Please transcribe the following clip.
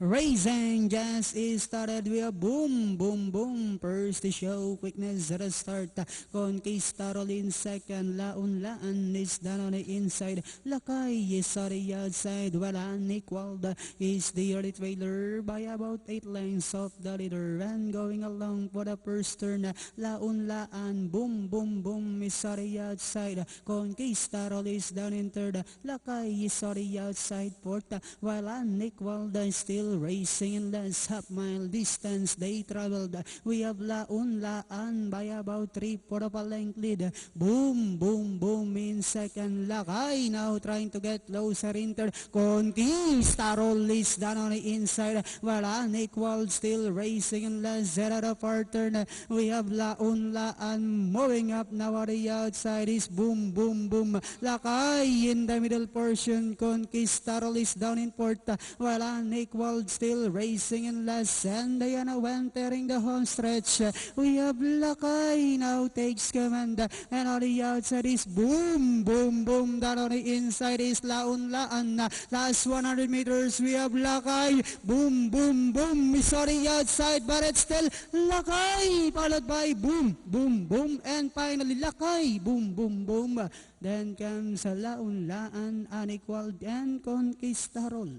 Racing just started. We are boom, boom, boom. First the show, quickness at the start. Conquistador in second. Laun-laan is down on the inside. Lakay is on the outside. Well, unequaled is the early trailer by about 8 lengths of the leader. And going along for the first turn, Laun-laan, boom, boom, boom is on the outside. Conquistador is down in third. Lakay is on the outside fourth. While unequaled still racing in last half mile distance they traveled. We have Laun-laan by about 3/4 of a length lead. Boom, boom, boom in second. Lakay now trying to get closer in third. Conquistador is down on the inside. While unequaled still racing in last at the far turn. We have Laun-laan moving up now at the outside is boom, boom, boom. Lakay in the middle portion. Conquistador is down in fourth. While unequaled still racing in last, and they are now entering the home stretch. We have Lakay now takes command, and on the outside is boom, boom, boom. Down on the inside is Laun-laan. Last 100 meters we have Lakay, boom, boom, boom. It's on the outside, but it's still Lakay, followed by boom, boom, boom, and finally Lakay, boom, boom, boom. Then comes Laun-laan, unequaled, and Conquistador.